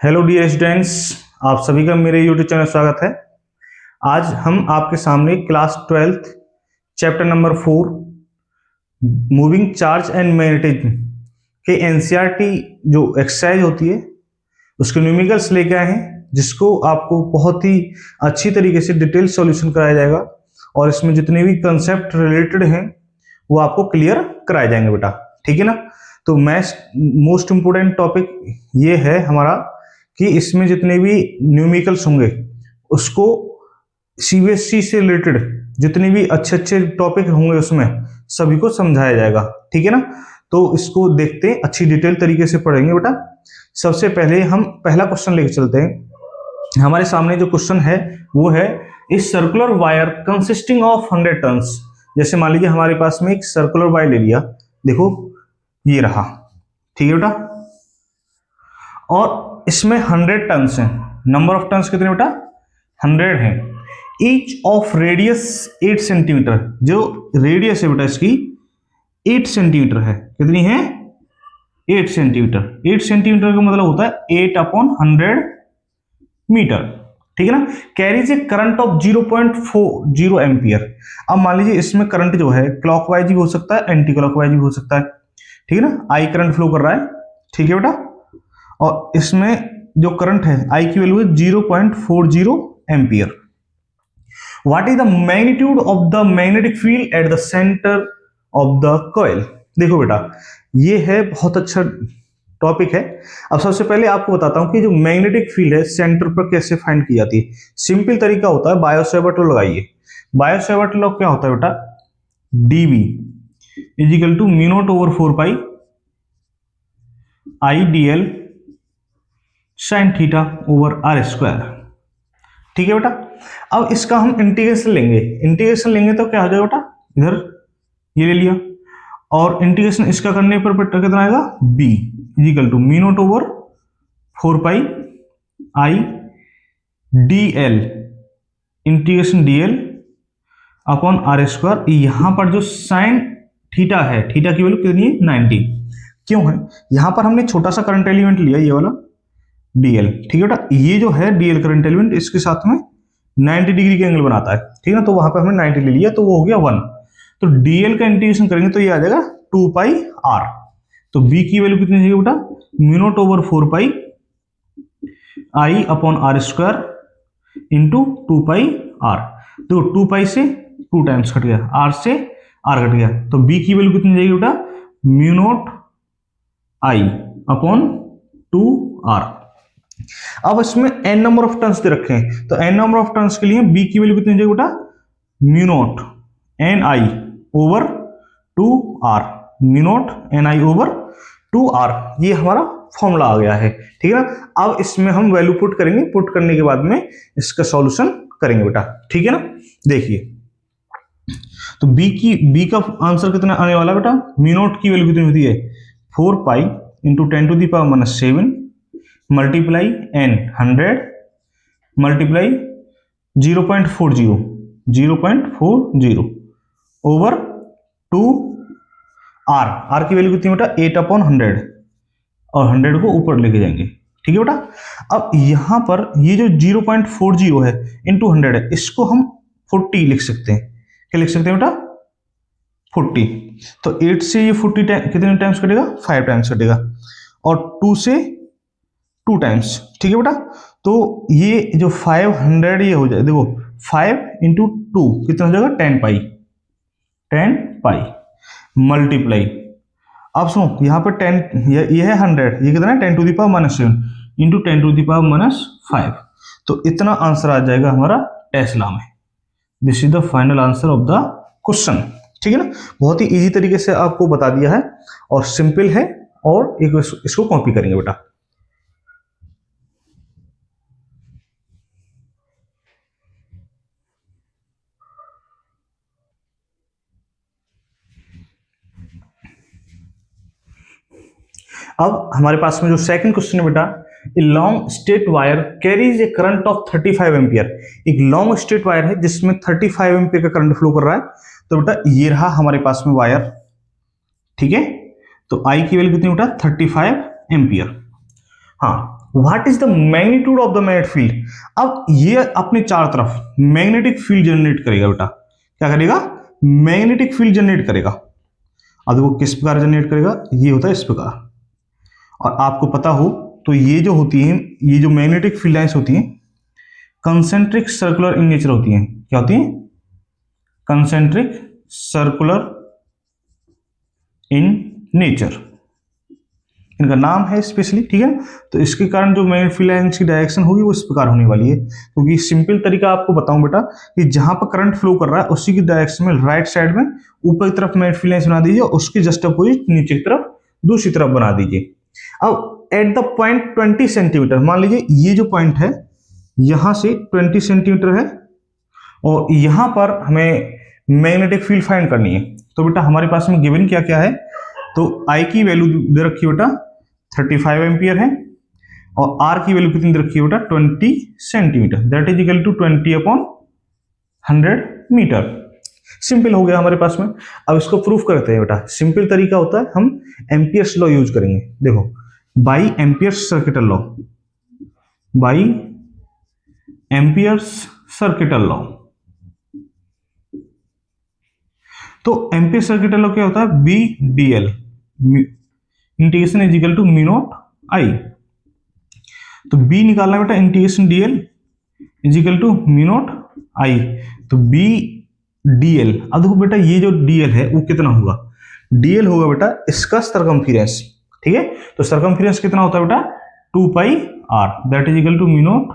Hello dear students, आप सभी का मेरे यूट्यूब चैनल स्वागत है। आज हम आपके सामने class 12th chapter number 4 moving charge and magnetism के एनसीईआरटी जो एक्सरसाइज होती है उसके न्यूमेरिकल्स लेके आए हैं, जिसको आपको बहुत ही अच्छी तरीके से डिटेल सॉल्यूशन कराया जाएगा और इसमें जितने भी कंसेप्ट रिलेटेड हैं वो आपको क्लियर कराए जाएंगे बेटा। ठीक है ना। तो मोस्ट इम्पोर्टेंट टॉपिक ये है हमारा कि इसमें जितने भी न्यूमेरिकल्स होंगे उसको सीबीएसई से रिलेटेड जितने भी अच्छे अच्छे टॉपिक होंगे उसमें सभी को समझाया जाएगा। ठीक है ना। तो इसको देखते हैं, अच्छी डिटेल तरीके से पढ़ेंगे बेटा। सबसे पहले हम पहला क्वेश्चन लेके चलते हैं। हमारे सामने जो क्वेश्चन है वो है इस circular wire consisting of 100 turns. जैसे मान लीजिए हमारे पास में एक सर्कुलर वायर ले लिया, देखो ये रहा। ठीक है बेटा। और इसमें 100 टर्न्स हैं। नंबर ऑफ टर्न्स कितने बेटा? 100 हैं। Each of radius 8 centimetre. जो रेडियस है बेटा इसकी 8 सेंटीमीटर है। कितनी है? 8 सेंटीमीटर। 8 सेंटीमीटर का मतलब होता है 8/100 मीटर। ठीक है ना। Carries A current of 0.40 ampere. अब मान लीजिए इसमें करंट जो है क्लॉकवाइज भी हो सकता है, एंटी क्लॉकवाइज भी हो सकता है। ठीक है ना। आई करंट फ्लो कर रहा है। ठीक है बेटा। और इसमें जो करंट है आई की वैल्यू है 0.40 ampere. What is the magnitude of the magnetic field at the centre of the coil. देखो बेटा ये है बहुत अच्छा टॉपिक है। अब सबसे पहले आपको बताता हूं कि जो मैग्नेटिक फील्ड है सेंटर पर कैसे फाइंड की जाती है। सिंपल तरीका होता है, बायो-सैवर्ट लॉ लगाइए। बायो-सैवर्ट लॉ क्या होता है बेटा? dB is equal to mu naught over 4 pi I d l sine theta over r square. ठीक है बेटा। अब इसका हम इंटीग्रेशन लेंगे। इंटीग्रेशन लेंगे तो क्या हो जाएगा बेटा? इधर ये ले लिया और इंटीग्रेशन इसका करने पर बेटा कितना आएगा? b is equal to mu naught over 4 pi I d L integration D l upon r square. यहां पर जो साइन थीटा है, थीटा की वैल्यू कितनी है? 90। क्यों है? यहां पर हमने छोटा सा करंट एलिमेंट लिया, ये वाला डीएल। ठीक है बेटा। ये जो है डीएल करंट एलिमेंट इसके साथ में 90 डिग्री के एंगल बनाता है। ठीक है ना। तो वहां पर हमने 90 ले लिया तो वो हो गया 1। तो डीएल का इंटीग्रेशन करेंगे तो ये आ जाएगा 2 पाई आर। तो बी की वैल्यू कितनी है बेटा? Mu naught over 4 pi I upon r square into 2 pi r. तो 2 पाई से 2 टाइम्स कट गया, आर से आर कट गया। तो बी की वैल्यू कितनी जाएगी बेटा? Mu naught I upon 2 r. अब इसमें n नंबर ऑफ टर्न्स दे रखे हैं तो n नंबर ऑफ टर्न्स के लिए b की वैल्यू कितनी जाएगी बेटा? Mu naught N I over 2 R. Mu naught N I over 2 R. ये हमारा फॉर्मूला आ गया है। ठीक है ना। अब इसमें हम वैल्यू पुट करेंगे, पुट करने के बाद में इसका सॉल्यूशन करेंगे बेटा। ठीक है ना। देखिए तो b का आंसर कितना आने वाला बेटा? म्यू नॉट की वैल्यू कितनी होती है? 4 pi into 10⁻⁻7 multiply n 100 multiply 0.40 over 2 R. R की वैल्यू कितनी बेटा? 8/100 और 100 को ऊपर लेके जाएंगे। ठीक है बेटा। अब यहां पर ये जो 0.40 है इंटू 100 है, इसको हम 40 लिख सकते हैं। क्या लिख सकते हैं बेटा? 40। तो 8 से ये 40 कितने टाइम्स कटेगा? 5 टाइम्स कटेगा। और 2 से 2 टाइम्स। ठीक है बेटा। तो ये जो 500 ये हो जाए, देखो 5 इंटू 2 कितना हो जाएगा? 10 पाई। 10 पाई मल्टीप्लाई, अब सुनो यहाँ पे 10 ये है 100, ये कितना है? 10⁻⁻7 इंटू 10⁻⁻5। तो इतना आंसर आ जाएगा हमारा टेस्ला में। This is the final answer of the question. ठीक है ना। बहुत ही इजी तरीके से आपको बता दिया है और सिंपल है। और एक इसको कॉपी करेंगे बेटा। अब हमारे पास में जो सेकंड क्वेश्चन है बेटा, a long straight wire carries A current of 35 ampere. एक लॉन्ग स्ट्रेट वायर है जिसमें 35 एम्पियर का करंट फ्लो कर रहा है। तो बेटा ये रहा हमारे पास में वायर। ठीक है। तो आई की वैल्यू कितनी बेटा? 35 एम्पियर। हाँ what is the magnitude of the magnetic field. अब ये अपने चारों तरफ मैग्नेटिक फील्ड जनरेट करेगा बेटा, क्या करेगा, मैग्नेटिक फील्ड जनरेट करेगा। अब वो किस प्रकार जनरेट करेगा, ये होता है इस प्रकार। और आपको पता हो तो ये जो होती है, ये जो मैग्नेटिक फील्ड लाइंस होती हैं कंसेंट्रिक सर्कुलर इन नेचर होती हैं। क्या होती हैं, कंसेंट्रिक सर्कुलर इन नेचर, इनका नाम है स्पेशली, ठीक है। तो इसके कारण जो मैग्नेटिक फील्ड लाइंस की डायरेक्शन होगी वो इस प्रकार होने वाली है। क्योंकि सिंपल तरीका आपको बताऊं बेटा कि जहां पर करंट फ्लो कर रहा है उसी की डायरेक्शन में राइट साइड में ऊपर की तरफ मैग्नेटिक फील्ड लाइंस बना दीजिए, उसकी जस्ट अपोजिट नीचे की तरफ दूसरी तरफ बना दीजिए। अब एट द पॉइंट 20 सेंटीमीटर, मान लीजिए ये जो पॉइंट है यहां से 20 सेंटीमीटर है और यहां पर हमें मैग्नेटिक फील्ड फाइंड करनी है। तो बेटा हमारे पास में गिवन क्या क्या है, तो आई की वैल्यू दे रखी है बेटा 35 एम्पियर है और आर की वैल्यू कितनी दे रखी है बेटा 20 centimetre, that is equal to 20/100 metre. Simple हो गया हमारे पास में। अब इसको प्रूफ करते हैं बेटा। सिंपल तरीका होता है, हम एम्पियर्स लॉ यूज करेंगे। देखो by Ampere's circuital law, by Ampere's circuital law. तो एम्पियर सर्किटल लॉ क्या होता है, B D L integration is equal to mu naught I. तो बी निकालना बेटा, integration D L is equal to mu naught I. तो B D L, अब देखो बेटा ये जो डी एल है वो कितना होगा, डी एल होगा बेटा इसका सर्कमफिरेंस, ठीक है। तो सर्कमफिरेंस कितना होता है बेटा 2 pi R, that is equal to mu naught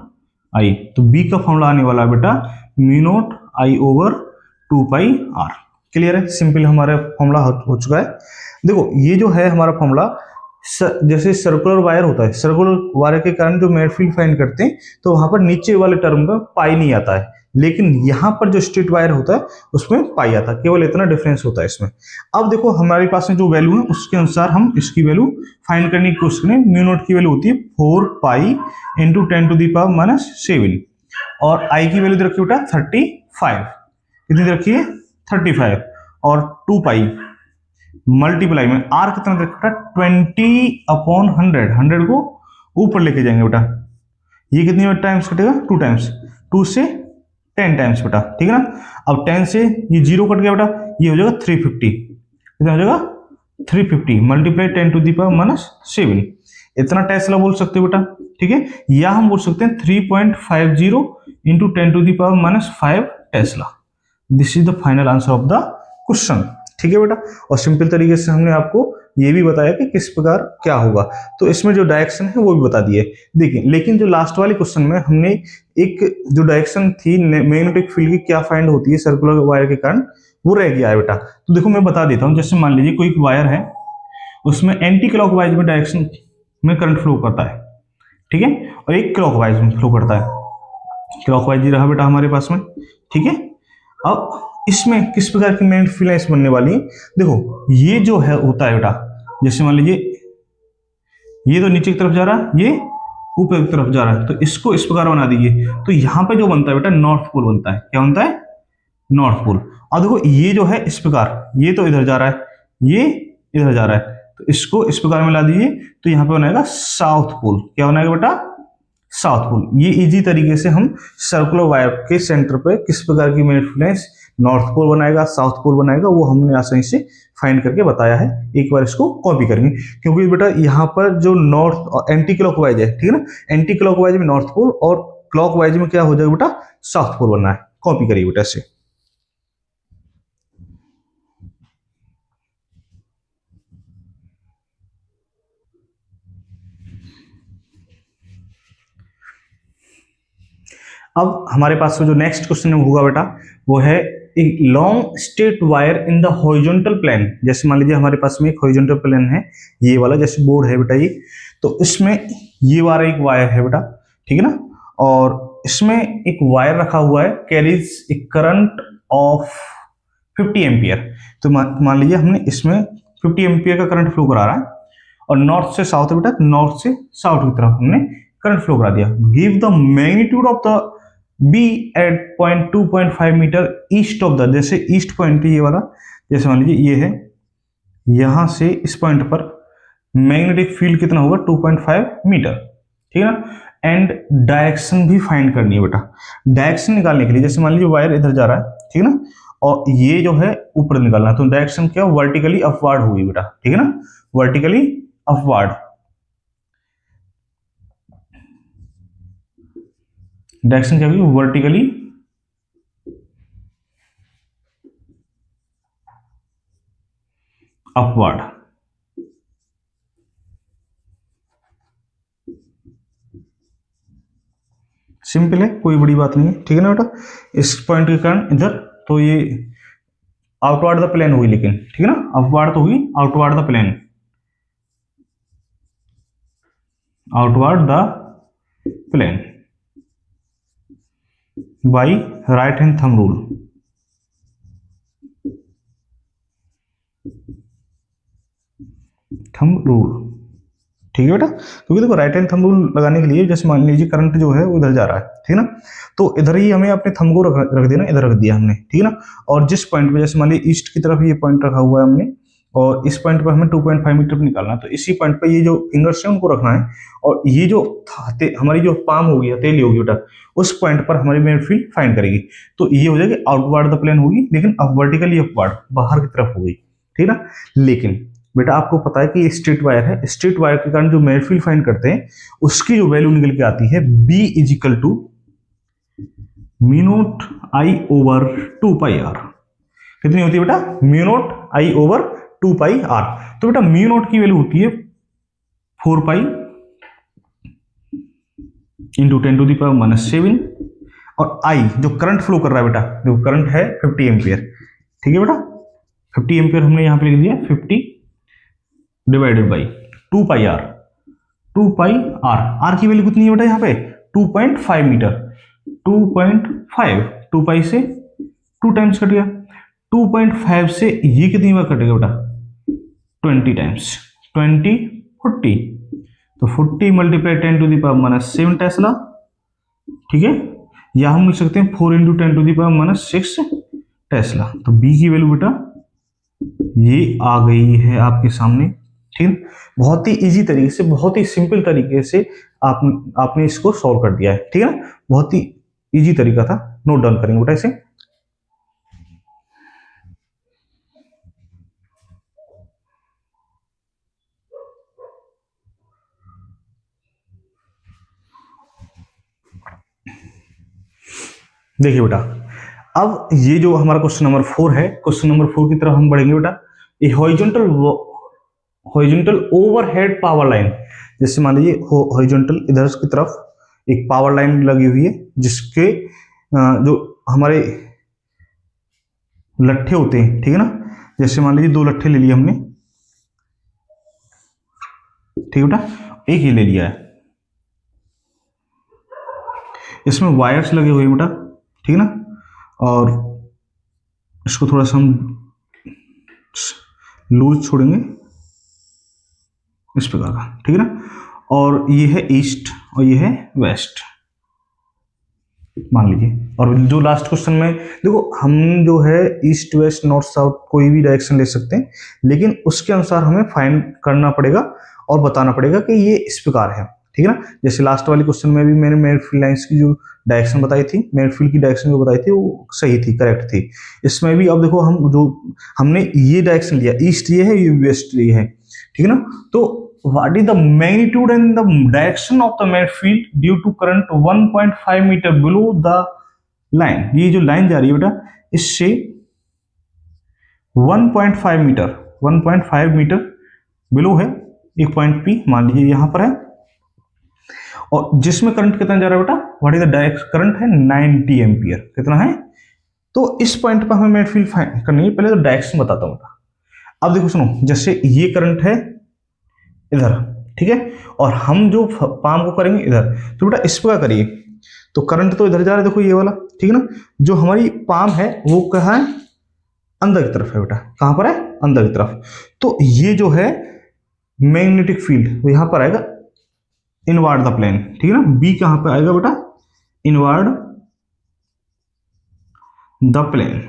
I. तो बी का फॉर्मूला आने वाला है बेटा mu naught I over 2 pi R. Clear है, सिंपल हमारा फॉर्मूला हो चुका है। देखो ये जो है हमारा फॉर्मूला, जैसे सर्कुलर वायर होता है, सर्कुलर वायर के कारण जो मैग्नेटिक फील्ड फाइंड करते हैं तो वहां पर नीचे वाले टर्म में पाई नहीं आता है, लेकिन यहां पर जो स्ट्रेट वायर होता है उसमें पाई आता है, केवल इतना डिफरेंस होता है इसमें। अब देखो हमारे पास में जो वैल्यू है उसके अनुसार हम इसकी वैल्यू फाइंड करने की कोशिश करें। म्यू नॉट की वैल्यू होती है 4 पाई इंटू 10⁻⁻⁷ और आई की वैल्यू दे रखी बेटा 35, कितनी दे रखी है 35 और 2 पाई मल्टीप्लाई में आर कितना दे रखा बेटा 20/100, 100 को ऊपर लेके जाएंगे बेटा, ये कितनी टाइम्स कटेगा 2 टाइम्स, 2 से 10 टाइम्स बेटा, ठीक है ना। अब 10 से ये 0 कट गया बेटा, ये हो जाएगा 350, कितना हो जाएगा 350 मल्टीप्लाई 10⁻⁻⁷, इतना टेस्ला बोल सकते हो बेटा, ठीक है। या हम बोल सकते हैं 3.50 into 10⁻⁵ Tesla. This is the final answer of the question, ठीक है बेटा। और सिंपल तरीके से हमने आपको ये भी बताया कि किस प्रकार क्या होगा, तो इसमें जो डायरेक्शन है वो भी बता दिए। देखिए लेकिन जो लास्ट वाले क्वेश्चन में हमने एक जो डायरेक्शन थी मैग्नेटिक फील्ड की क्या फाइंड होती है सर्कुलर वायर के कारण, वो रह गया है बेटा। तो देखो मैं बता देता हूँ, जैसे मान लीजिए कोई वायर है उसमें एंटी क्लॉकवाइज में डायरेक्शन में करंट फ्लो करता है, ठीक है, और एक क्लॉकवाइज में फ्लो करता है। क्लॉकवाइज ही रहा बेटा हमारे पास में, ठीक है। अब इसमें किस प्रकार की मैग्नेटिक फील्ड लाइंस बनने वाली है, देखो ये जो है होता है बेटा, जैसे मान लीजिए ये तो नीचे की तरफ जा रहा है, ये ऊपर की तरफ जा रहा है, तो इसको इस प्रकार बना दीजिए। तो यहां पे जो बनता है बेटा नॉर्थ पोल बनता है, क्या बनता है नॉर्थ पोल। और देखो ये जो है इस प्रकार, ये तो इधर जा रहा है, ये इधर जा रहा है, तो इसको इस प्रकार मिला दीजिए, तो यहाँ पे बनाएगा साउथ पोल, क्या बनाएगा बेटा साउथ पोल। ये इजी तरीके से हम सर्कुलर वायर के सेंटर पे किस प्रकार की magnetic field lines north pole बनाएगा साउथ पोल बनाएगा वो हमने आसानी से फाइंड करके बताया है। एक बार इसको कॉपी करेंगे, क्योंकि बेटा यहाँ पर जो नॉर्थ एंटी क्लॉकवाइज है, ठीक है ना, एंटी क्लॉकवाइज में नॉर्थ पोल और क्लॉकवाइज में क्या हो जाएगा बेटा साउथ पोल बनना है। कॉपी करिए बेटा इसे। अब हमारे पास जो नेक्स्ट क्वेश्चन होगा बेटा वो है एक long straight wire in the horizontal plane. जैसे मान लीजिए हमारे पास में एक हॉरिजॉन्टल प्लेन है, ये वाला जैसे बोर्ड है बेटा ये, तो इसमें ये वाला एक वायर है बेटा, ठीक है ना, और इसमें एक वायर रखा हुआ है carries A current of 50 ampere. तो मान लीजिए हमने इसमें 50 एम्पियर का करंट फ्लो करा रहा है और नॉर्थ से साउथ बेटा, नॉर्थ से साउथ की तरफ हमने करंट फ्लो करा दिया। Give the magnitude of the B at point 2.5 metre east of the, जैसे ईस्ट पॉइंट ये वाला, जैसे मान लीजिए ये है, यहां से इस पॉइंट पर मैग्नेटिक फील्ड कितना होगा 2.5 मीटर। ठीक है ना। एंड डायरेक्शन भी फाइंड करनी है बेटा। डायरेक्शन निकालने के लिए जैसे मान लीजिए वायर इधर जा रहा है, ठीक है ना, और ये जो है ऊपर निकालना है, तो डायरेक्शन क्या वर्टिकली अपवार्ड होगी बेटा, ठीक है ना, वर्टिकली अपवार्ड। डायरेक्शन क्या होगी, वर्टिकली अपवार्ड। सिंपल है, कोई बड़ी बात नहीं है, ठीक है ना बेटा। इस पॉइंट के कारण इधर, तो ये आउटवर्ड द प्लेन हुई, लेकिन ठीक है ना, अपवार्ड तो हुई, outward the plane, outward the plane by right hand thumb rule. Thumb rule, ठीक है बेटा, क्योंकि देखो राइट हैंड थंब रूल लगाने के लिए जैसे मान लीजिए करंट जो है वो इधर जा रहा है, ठीक है ना, तो इधर ही हमें अपने थंब को रख देना, इधर रख दिया हमने, ठीक है ना। और जिस पॉइंट पे जैसे मान लीजिए ईस्ट की तरफ ये पॉइंट रखा हुआ है हमने, और इस पॉइंट पर हमें 2.5 मीटर पे निकालना है, तो इसी पॉइंट पे ये जो फिंगर्स है उनको रखना है, और ये जो हमारी जो पाम होगी, हथेली होगी बेटा, उस पॉइंट पर हमारी मेन फील्ड फाइंड करेगी। तो ये हो जाएगी आउटवर्ड द प्लेन होगी, लेकिन अब वर्टिकली अपवर्ड, बाहर की तरफ होगी, ठीक है ना। लेकिन बेटा आपको पता है कि ये स्ट्रेट वायर है, स्ट्रेट वायर के कारण जो मेन फील्ड फाइंड करते हैं उसकी जो वैल्यू निकल के आती है B is equal to mu naught I over 2πr। कितनी होती है बेटा, mu naught I over 2πr। तो बेटा म्यू नॉट की वैल्यू होती है 4π इंटू 10⁻⁻⁷, और आई जो करंट फ्लो कर रहा है बेटा, जो करंट है 50 एम्पियर, ठीक है बेटा, 50 एम्पियर हमने यहां पे लिख दिया, 50 divided by 2πr, 2πr, R की वैल्यू कितनी है बेटा यहाँ पे 2.5 मीटर, 2.5, 2π से 2 टाइम्स कट गया, 2.5 से ये कितनी बार कटेगा बेटा 20 टाइम्स, 20 40, तो 40 मल्टीप्लाई 10⁻⁻⁷ टेस्ला, ठीक है, या हम लिख सकते हैं 4 इंटू 10⁻⁻⁶ टेस्ला। तो बी की वैल्यू बेटा ये आ गई है आपके सामने, ठीक, बहुत ही इजी तरीके से, बहुत ही सिंपल तरीके से आपने इसको सॉल्व कर दिया है, ठीक है ना, बहुत ही इजी तरीका था। नोट डाउन करेंगे बेटा इसे। देखिए बेटा, अब ये जो हमारा क्वेश्चन नंबर 4 है, क्वेश्चन नंबर 4 की तरफ हम बढ़ेंगे बेटा। ये हॉरिजॉन्टल ओवरहेड पावर लाइन, जैसे मान लीजिए हॉरिजॉन्टल इधर की तरफ एक पावर लाइन लगी हुई है, जिसके जो हमारे लट्ठे होते हैं, ठीक है ना, जैसे मान लीजिए 2 लट्ठे ले लिए हमने, ठीक है बेटा, एक ही ले लिया है, इसमें वायर्स लगे हुए हैं बेटा, ठीक है ना, और इसको थोड़ा सा हम लूज छोड़ेंगे इस प्रकार का, ठीक है ना, और ये है ईस्ट और ये है वेस्ट मान लीजिए। और जो लास्ट क्वेश्चन में देखो, हम जो है ईस्ट वेस्ट नॉर्थ साउथ कोई भी डायरेक्शन ले सकते हैं, लेकिन उसके अनुसार हमें फाइंड करना पड़ेगा और बताना पड़ेगा कि ये इस प्रकार है, ठीक है ना। जैसे लास्ट वाले क्वेश्चन में भी मैंने मेन फील्ड लाइंस की जो डायरेक्शन बताई थी, मेन फील्ड की डायरेक्शन जो बताई थी वो सही थी, करेक्ट थी। इसमें भी अब देखो, हम जो हमने ये डायरेक्शन लिया, ईस्ट ये है, ये वेस्ट ये है, ठीक है ना। तो what is the magnitude and the direction of the main field due to current 1.5 metre below the line। ये जो लाइन जा रही है बेटा, इससे 1.5 मीटर, 1.5 मीटर बिलो है एक पॉइंट पी, मान लीजिए यहां पर है, और जिसमें करंट कितना जा रहा है बेटा, what is the direct current है 90 एम्पियर, कितना है। तो इस पॉइंट पर हमें मेन फील्ड फाइंड करनी है, पहले तो डायरेक्शन बताता हूं बेटा। अब देखो सुनो, जैसे ये करंट है इधर, ठीक है, और हम जो पाम को करेंगे इधर, तो बेटा इस प्रकार करिए, तो करंट तो इधर जा रहा है, देखो ये वाला, ठीक है ना, जो हमारी पाम है वो कहाँ है, अंदर की तरफ है बेटा, कहां पर है, अंदर की तरफ। तो ये जो है मैग्नेटिक फील्ड वो यहां पर आएगा इनवर्ड द प्लेन, ठीक है ना। बी कहां पे आएगा बेटा, इनवर्ड द प्लेन,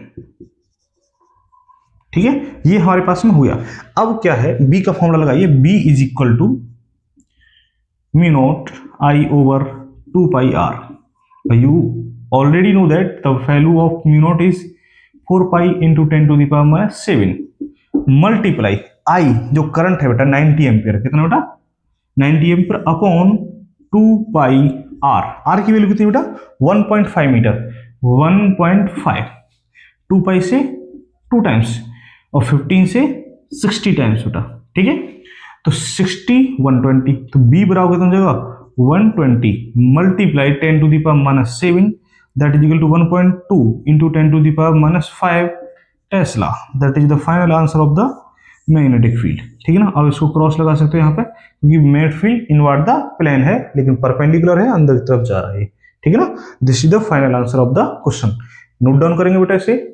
ठीक है, ये हमारे पास में हो गया। अब क्या है, बी का फॉर्मूला लगाइए, B is equal to mu naught I over 2 pi r. You already know that the value of mu naught is 4 pi into 10 to the power minus 7 multiply I जो करंट है बेटा 90 ampere, कितना बेटा 90 ampere upon 2 पाई r. r की value कितनी बेटा 1.5 metre, 1.5 2 pi से 2 times और 15 से 60 टाइम्स बेटा, ठीक है। तो 60 120, तो b बराबर कितना हो जाएगा 120 multiply 10 to the power minus 7 that is equal to 1.2 into 10 to the power minus 5 Tesla. that is the final answer of the magnetic field. ठीक है ना। अब इसको क्रॉस लगा सकते हैं यहाँ पे, क्योंकि magnetic field inward the plane है लेकिन परपेंडिकुलर है, अंदर की तरफ जा रहा है, ठीक है ना। This is the final answer of the question. Note down करेंगे बेटा इसे।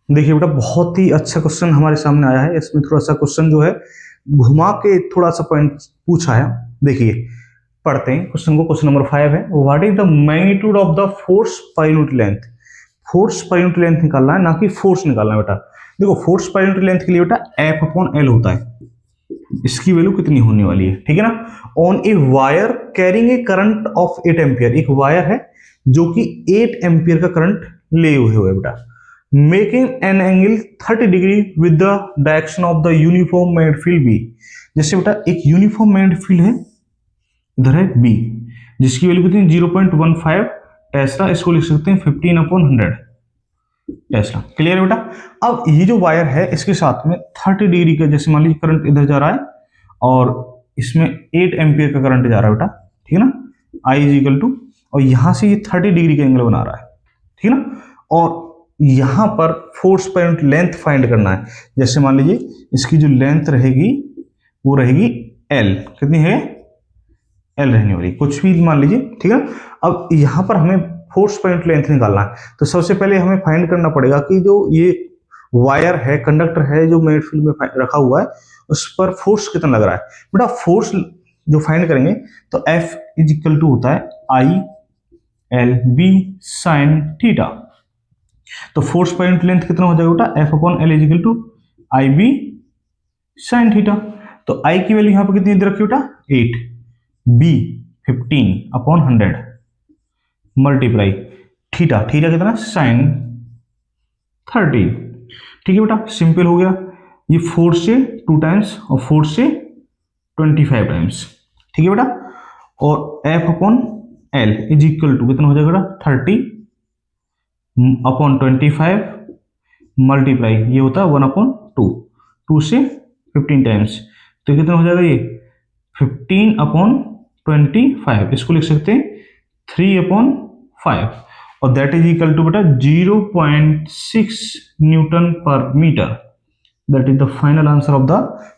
देखिए बेटा बहुत ही अच्छा क्वेश्चन हमारे सामने आया है। इसमें थोड़ा सा क्वेश्चन जो है घुमा के थोड़ा सा पॉइंट पूछा है। देखिए पढ़ते हैं क्वेश्चन को। क्वेश्चन नंबर 5 है, what is the magnitude of the force पर यूनिट लेंथ। फोर्स पर यूनिट लेंथ निकालना है, ना कि फोर्स निकालना है बेटा। देखो फोर्स पर यूनिट लेंथ के लिए बेटा एफ अपॉन एल होता है, इसकी वैल्यू कितनी होने वाली है, ठीक है ना। On a wire carrying a current of 8 ampere, एक वायर है जो कि 8 एम्पियर का करंट ले हुए है बेटा, making an angle 30 degree with the direction of the uniform magnetic field B. जैसे बेटा एक यूनिफॉर्म मैग्नेटिक फील्ड है, इधर है बी, जिसकी वैल्यू कितनी 0.15 टेस्ला, इसको लिख सकते हैं 15/100 टेस्ला। क्लियर है बेटा। अब ये जो वायर है इसके साथ में 30 डिग्री का, जैसे मान लीजिए करंट इधर जा रहा है और इसमें 8 एम्पियर का करंट जा रहा है बेटा, ठीक है ना। आई इज इक्वल टू, और यहां से ये 30 डिग्री का एंगल बना रहा है, ठीक है ना। और यहां पर फोर्स पर यूनिट लेंथ फाइंड करना है। जैसे मान लीजिए इसकी जो लेंथ रहेगी वो रहेगी एल, कितनी है एल रहने वाली, कुछ भी मान लीजिए, ठीक है। अब यहां पर हमें फोर्स पर यूनिट लेंथ निकालना है, तो सबसे पहले हमें फाइंड करना पड़ेगा कि जो ये वायर है, कंडक्टर है जो मैग्नेटिक फील्ड में रखा हुआ है, उस पर फोर्स कितना लग रहा है बेटा। फोर्स जो फाइंड करेंगे तो एफ इज इक्वल टू होता है I L B sine theta. तो फोर्स पर यूनिट लेंथ कितना हो जाएगा बेटा, F upon L is equal to I B sine theta. तो आई की वैल्यू यहां पर कितनी दे रखी बेटा 8, बी 15/100 मल्टीप्लाई थीटा, थीटा कितना साइन 30, ठीक है बेटा। सिंपल हो गया, ये 4 से 2 टाइम्स और 4 से 25 टाइम्स, ठीक है बेटा। और F upon L is equal to कितना हो जाएगा बेटा 30/25 मल्टीप्लाई, ये होता है 1/2, 2 से 15 टाइम्स, तो कितना हो जाएगा ये 15/25, इसको लिख सकते हैं 3/5, और दैट इज इक्वल टू बेटा 0.6 न्यूटन पर metre. That is the final answer of the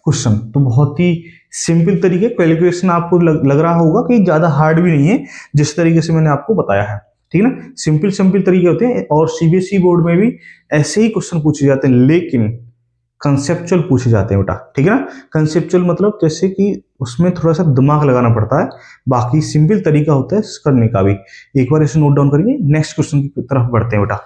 question. तो बहुत ही सिंपल तरीके, कैलकुलेशन आपको लग रहा होगा कि ज्यादा हार्ड भी नहीं है, जिस तरीके से मैंने आपको बताया है, ठीक है ना। सिंपल सिंपल तरीके होते हैं, और सीबीएसई बोर्ड में भी ऐसे ही क्वेश्चन पूछे जाते हैं, लेकिन कंसेप्चुअल पूछे जाते हैं बेटा, ठीक है ना। कंसेप्चुअल मतलब जैसे कि उसमें थोड़ा सा दिमाग लगाना पड़ता है, बाकी सिंपल तरीका होता है करने का भी। एक बार इसे नोट डाउन करिए, नेक्स्ट क्वेश्चन की तरफ बढ़ते हैं बेटा।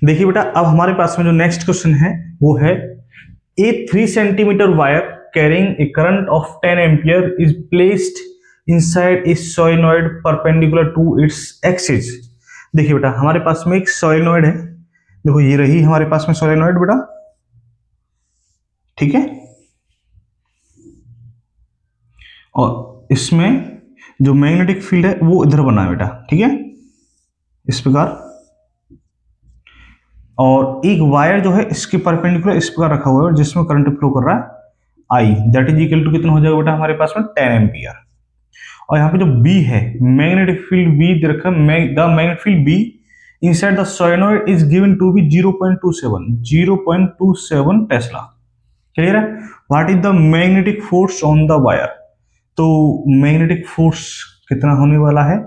देखिए बेटा अब हमारे पास में जो नेक्स्ट क्वेश्चन है वो है, a 3 centimetre wire carrying a current of 10 ampere is placed inside a solenoid perpendicular to its axis. देखिए बेटा हमारे पास में एक सोलेनॉइड है, देखो ये रही हमारे पास में सोलेनॉइड बेटा, ठीक है। और इसमें जो मैग्नेटिक फील्ड है वो इधर बना है बेटा, ठीक है, इस प्रकार। और एक वायर जो है इसके परपेंडिकुलर इस प्रकार रखा हुआ है जिसमें करंट फ्लो कर रहा है आई, दैट इज इक्वल टू कितना हो जाएगा बेटा हमारे पास में 10 एम्पियर। और यहाँ पे जो बी है मैग्नेटिक फील्ड बी दे रखा है, the magnetic field B inside the solenoid is given to be 0.27 tesla, clear है? What is the magnetic force on the wire? तो मैग्नेटिक फोर्स कितना होने वाला है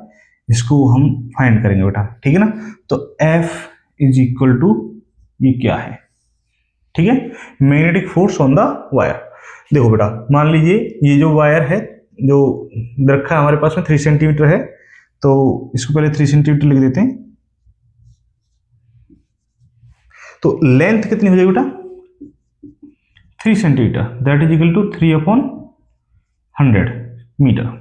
इसको हम फाइंड करेंगे बेटा, ठीक है ना। तो F इज इक्वल टू ये क्या है, ठीक है, magnetic force on the wire. देखो बेटा, मान लीजिए ये जो वायर है जो रखा है हमारे पास में 3 सेंटीमीटर है, तो इसको पहले 3 सेंटीमीटर लिख देते हैं। तो लेंथ कितनी हो जाएगी बेटा 3 centimetre, that is equal to 3/100 metre.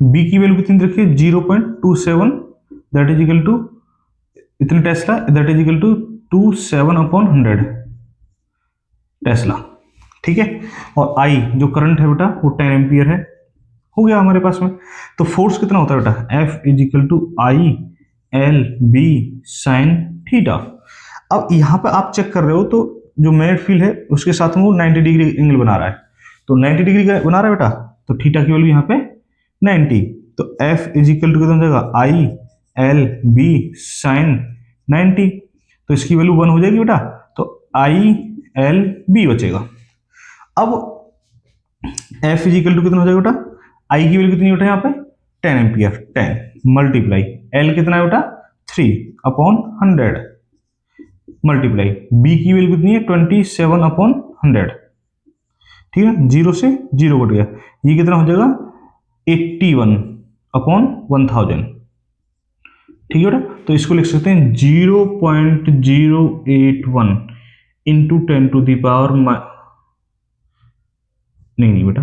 B की वैल्यू कितनी रखिए 0.27, दैट इज इक्वल टू इतने tesla, that is equal to 27/100 tesla, ठीक है। और आई जो करंट है बेटा वो 10 एम्पियर है, हो गया हमारे पास में। तो फोर्स कितना होता है बेटा F is equal to I L B sine theta. अब यहाँ पे आप चेक कर रहे हो तो जो मैग्नेटिक फील्ड है उसके साथ में वो 90 डिग्री एंगल बना रहा है, तो 90 डिग्री बना रहा है बेटा, तो थीटा की वैल्यू यहाँ पे 90। तो F इज इक्वल टू कितना हो जाएगा आई एल बी साइन 90, तो इसकी वैल्यू 1 हो जाएगी बेटा, तो आई एल बी बचेगा। अब F इज इक्वल टू कितना हो जाएगा बेटा, आई की वैल्यू कितनी बेटा यहाँ पे 10 एम्पियर, 10 मल्टीप्लाई एल कितना है बेटा 3/100 मल्टीप्लाई बी की वैल्यू कितनी है 27/100, ठीक है, 0 से 0 कट गया, ये कितना हो जाएगा 81/1000, ठीक है बेटा। तो इसको लिख सकते हैं 0.081 इंटू 10 टू द पावर नहीं बेटा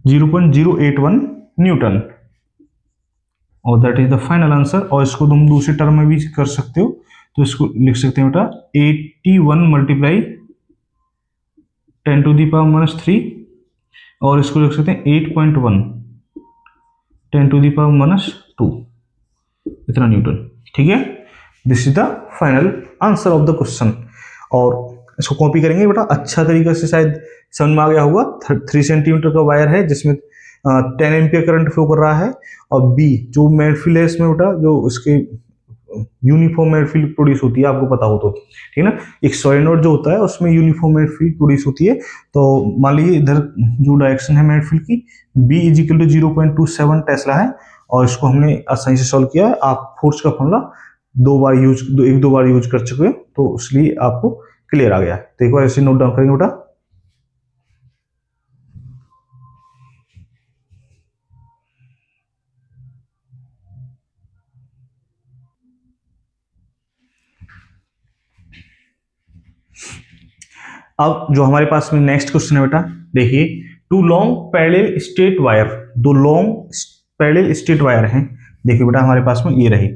0.081 न्यूटन, और that is the final answer. और इसको तुम दूसरे टर्म में भी कर सकते हो, तो इसको लिख सकते हैं बेटा 81 मल्टीप्लाई 10 टू द पावर -3, और इसको लिख सकते हैं 8.1 10 टू द पावर -2 इतना न्यूटन, ठीक है। This is the final answer of the question. और इसको कॉपी करेंगे बेटा, अच्छा तरीके से शायद समझ में आ गया होगा। 3 सेंटीमीटर का वायर है जिसमें 10 एम्पियर करंट फ्लो कर रहा है, और बी जो मैग्नेटिक फील्ड है इसमें बेटा जो उसके यूनिफॉर्म मैग्नेटिक फील्ड प्रोड्यूस होती है, आपको पता हो तो, ठीक है ना। एक सॉलिनॉइड जो होता है उसमें यूनिफॉर्म मैग्नेटिक फील्ड प्रोड्यूस होती है। तो मान लीजिए इधर जो डायरेक्शन है मैग्नेटिक फील्ड की B is equal to 0.27 tesla है, और इसको हमने आसानी से सॉल्व किया है। आप फोर्स का फॉर्मूला एक दो बार यूज कर चुके हैं, तो इसलिए आपको क्लियर आ गया है। तो एक बार ऐसे नोट डाउन करेंगे बेटा। अब जो हमारे पास में नेक्स्ट क्वेश्चन है बेटा, देखिए two long parallel straight wire, दो लॉन्ग पैरेलल स्ट्रेट वायर हैं। देखिए बेटा हमारे पास में ये रही,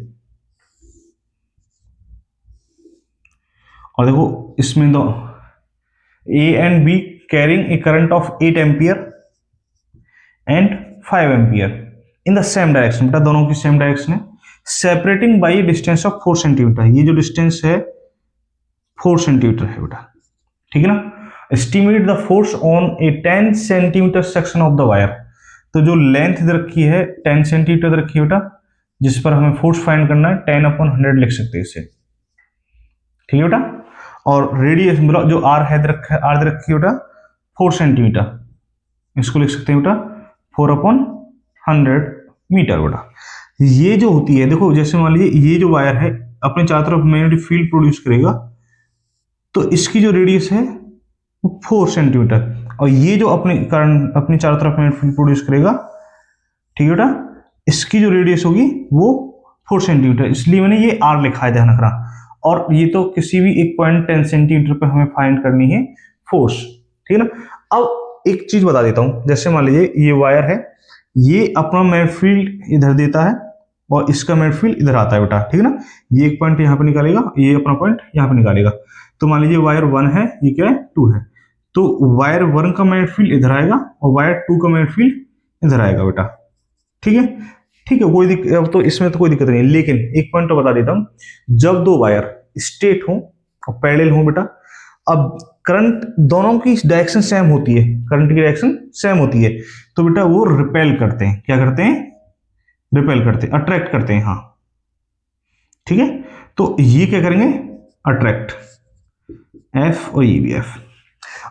और देखो इसमें दो A and B carrying a current of 8 ampere and 5 ampere in the same direction. बेटा दोनों की सेम डायरेक्शन है, separating by distance of 4 centimetre. ये जो डिस्टेंस है 4 सेंटीमीटर है बेटा, ठीक है ना। Estimate the force on A 10 centimetre section of the wire. तो जो लेंथ इधर रखी है 10 सेंटीमीटर इधर रखी है बेटा, जिस पर हमें फोर्स फाइंड करना है 10/100 लिख सकते हैं इसे, ठीक है बेटा। और रेडियस जो आर है आर रखी है बेटा 4 सेंटीमीटर, इसको लिख सकते हैं बेटा 4/100 मीटर बेटा। ये जो होती है देखो, जैसे मान लीजिए ये जो वायर है अपने चारों तरफ मैग्नेटिक फील्ड प्रोड्यूस करेगा, तो इसकी जो रेडियस है वो 4 सेंटीमीटर, और ये जो अपने चारों तरफ मैग्नेटिक फील्ड प्रोड्यूस करेगा, ठीक है बेटा, इसकी जो रेडियस होगी वो 4 सेंटीमीटर, इसलिए मैंने ये आर लिखा है, ध्यान रखना। और ये तो किसी भी एक पॉइंट 10 सेंटीमीटर पे हमें फाइंड करनी है फोर्स, ठीक है ना। अब एक चीज बता देता हूं, जैसे मान लीजिए ये वायर है, ये अपना मैग्नेटिक फील्ड इधर देता है और इसका मैग्नेटिक फील्ड इधर आता है बेटा, ठीक है ना। ये एक पॉइंट यहाँ पे निकालेगा, ये अपना पॉइंट यहाँ पे निकालेगा। तो मान लीजिए वायर 1 है, ये क्या है 2 है, तो वायर 1 का मैग्नेटिक फील्ड इधर आएगा और वायर 2 का मैग्नेटिक फील्ड इधर आएगा बेटा, ठीक है। ठीक है, कोई दिक्कत, अब तो इसमें तो कोई दिक्कत नहीं है, लेकिन एक पॉइंट तो बता देता हूं, जब दो वायर स्ट्रेट हो और पैरेलल हो बेटा, अब करंट दोनों की डायरेक्शन सेम होती है, करंट की डायरेक्शन सेम होती है, तो बेटा वो रिपेल करते हैं। क्या करते हैं? रिपेल करते हैं, अट्रैक्ट करते हैं, हाँ ठीक है। तो ये क्या करेंगे? अट्रैक्ट, एफ और ये भी एफ।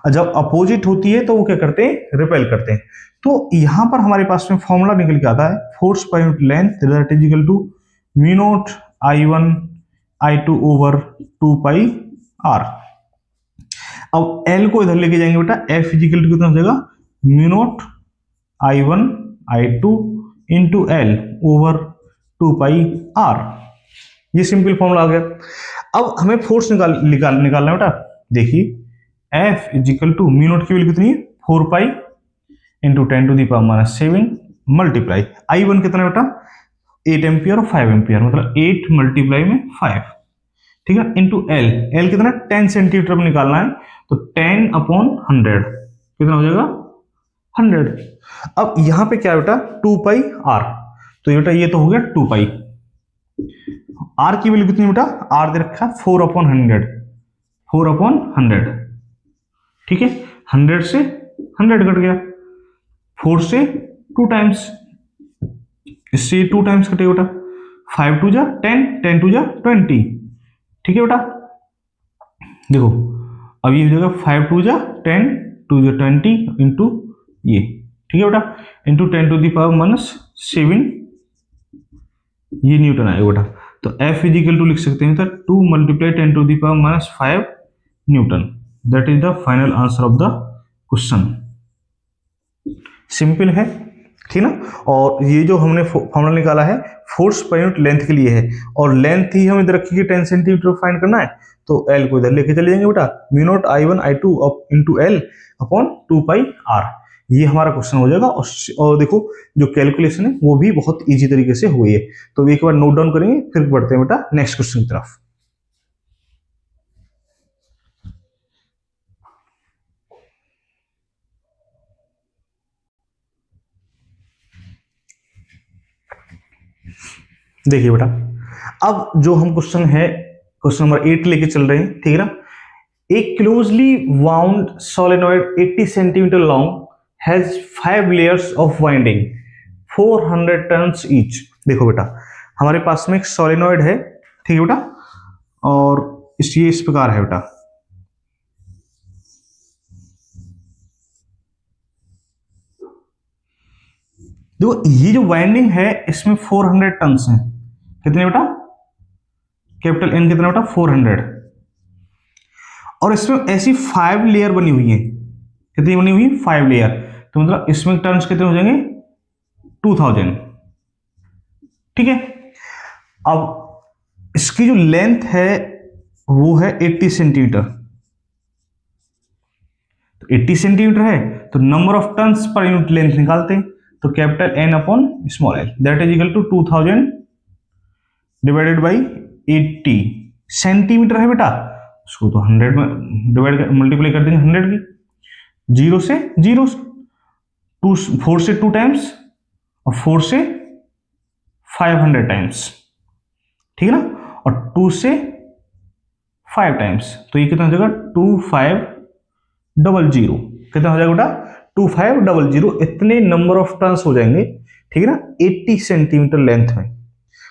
जब अपोजिट होती है तो वो क्या करते हैं, रिपेल करते हैं। तो यहां पर हमारे पास में फॉर्मूला निकल के आता है फोर्स पर unit length that is equal to mu naught I1 I2 over 2 pi R. अब एल को इधर लेके जाएंगे बेटा, एफ इजिकल टू कितना हो जाएगा, mu naught I1 I2 into L over 2 pi R. ये सिंपल फॉर्मूला आ गया। अब हमें फोर्स निकालना है बेटा। देखिए F equal to mu naught की वैल्यू कितनी है, 4 pi into 10 to the power minus 7 multiply I1 कितना है बेटा, 8 एम्पियर और 5 एम्पियर, मतलब 8 मल्टीप्लाई में 5, ठीक है, इंटू एल। एल कितना, 10 सेंटीमीटर में निकालना है, तो 10 अपॉन 100 कितना हो जाएगा, 100। अब यहां पे क्या है बेटा, 2 पाई आर, तो बेटा ये तो हो गया 2 पाई। आर की वैल्यू कितनी बेटा, आर दे रखा है 4 अपॉन 100, 4 अपॉन 100, ठीक है। 100 से 100 कट गया, 4 से 2 टाइम्स, इससे 2 टाइम्स कटेगा बेटा, 5 टू जा 10, 10 टू जा 20, ठीक है बेटा। देखो अब ये हो जाएगा 5 टू जा 10, 2 जा 20 इंटू ये, ठीक है बेटा, into 10 to the power minus 7, ये न्यूटन आएगा बेटा। तो एफ इजिकल टू लिख सकते हैं sir 2 multiply 10 to the power minus 5 newton. That is the final answer of the question. Simple है, ठीक ना। और ये जो हमने फॉर्मूला निकाला है फोर्स पर यूनिट लेंथ के लिए है, और लेंथ ही हमें इधर रखी है 10 सेंटीमीटर फाइंड करना है, तो एल को इधर लेके चले जाएंगे बेटा, mu naught I1 I2 into L upon 2 pi R. ये हमारा क्वेश्चन हो जाएगा। और देखो जो कैलकुलेशन है वो भी बहुत इजी तरीके से हुई है, तो एक बार नोट डाउन करेंगे, फिर बढ़ते हैं बेटा नेक्स्ट क्वेश्चन की तरफ। देखिए बेटा, अब जो हम क्वेश्चन है क्वेश्चन नंबर 8 लेके चल रहे हैं, ठीक है ना। एक closely wound solenoid 80 centimetre long has 5 layers of winding 400 turns each. देखो बेटा हमारे पास में एक सोलेनॉइड है, ठीक है बेटा, और इस प्रकार है बेटा। देखो ये जो वाइंडिंग है इसमें 400 टर्न्स हैं, कितने बेटा, कैपिटल एन कितना बेटा, 400, और इसमें ऐसी 5 लेयर बनी हुई है, कितनी बनी हुई है, 5 लेयर, तो मतलब इसमें टर्न्स कितने हो जाएंगे, 2000, ठीक है। अब इसकी जो लेंथ है वो है 80 सेंटीमीटर, तो 80 सेंटीमीटर है, तो नंबर ऑफ टर्न्स पर यूनिट लेंथ निकालते हैं, तो capital N upon small L that is equal to 2000 divided by 80 centimetre है बेटा, उसको तो 100 में डिवाइड मल्टीप्लाई कर देंगे 100 की, 0 से 0, 4 से 2 टाइम्स और 4 से 500 टाइम्स, ठीक है ना, और 2 से 5 टाइम्स, तो ये कितना हो जाएगा 2500, कितना हो जाएगा बेटा 2500, इतने नंबर ऑफ टर्न्स हो जाएंगे, ठीक है ना, 80 सेंटीमीटर लेंथ में,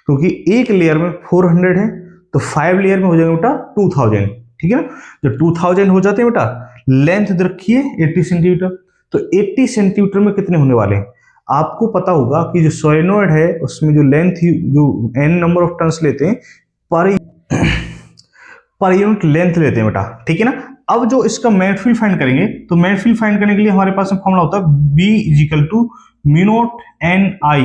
क्योंकि एक लेयर में 400 है तो 5 लेयर में हो जाएगा बेटा 2000, ठीक है ना। जब 2000 हो जाते हैं बेटा, लेंथ रखिए 80 सेंटीमीटर, तो 80 सेंटीमीटर में कितने होने वाले हैं, आपको पता होगा कि जो सोलेनॉइड है उसमें जो लेंथ जो n नंबर ऑफ टर्न्स लेते हैं पर यूनिट लेंथ लेते हैं बेटा, ठीक है ना। अब जो इसका मैग्नेटिक फील्ड फाइंड करेंगे, तो मैग्नेटिक फील्ड फाइंड करने के लिए हमारे पास में फॉर्मूला होता है B equal to mu naught NI,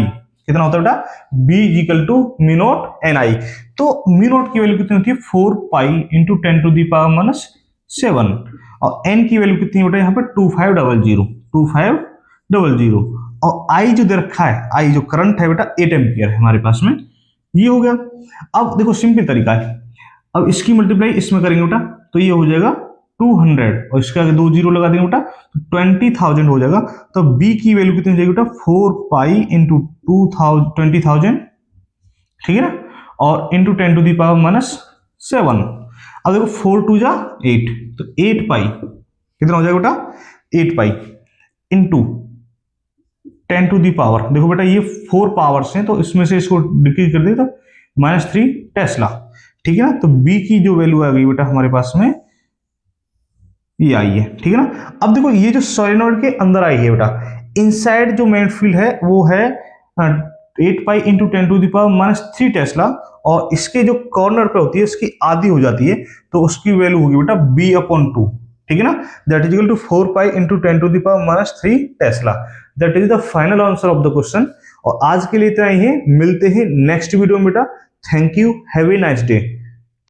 कितना होता है बेटा, B equal to mu naught NI। तो म्यू नॉट की वैल्यू कितनी होती है, 4 pi into 10 to the power minus 7, और n की वैल्यू कितनी बेटा यहाँ पे 2500, और I जो दे रखा है, I जो करंट है बेटा 8 एम्पियर है हमारे पास में, ये हो गया। अब देखो सिंपल तरीका है, अब इसकी मल्टीप्लाई इसमें करेंगे बेटा, तो ये हो जाएगा 200, और इसके आगे 2 जीरो लगा देंगे बेटा, तो 20,000 हो जाएगा। तो B की वैल्यू कितनी हो जाएगी बेटा, 4 पाई इंटू 20,000, ठीक है ना, और into 10 to the power minus 7। अब देखो 4 टू जा 8, तो 8 पाई कितना हो जाएगा बेटा, 8 pi into 10 to the power, देखो बेटा ये 4 पावर्स हैं, तो इसमें से इसको डिक्रीज कर दें तो -3 टेस्ला, ठीक है ना। तो B की जो वैल्यू आ गई बेटा हमारे पास में ये आई है, ठीक है ना। अब देखो ये जो सोलेनॉइड के अंदर आई है बेटा, इनसाइड जो मेन फील्ड है वो है 8 पाई × 10⁻³ टेस्ला, और इसके जो कॉर्नर पे होती है इसकी आधी हो जाती है, तो उसकी वैल्यू होगी बेटा b/2, ठीक है ना। That is equal to 4 pi × 10⁻³ tesla. That is the final answer of the question. और आज के लिए इतना ही है, मिलते हैं नेक्स्ट वीडियो में बेटा। Thank you, have a nice day.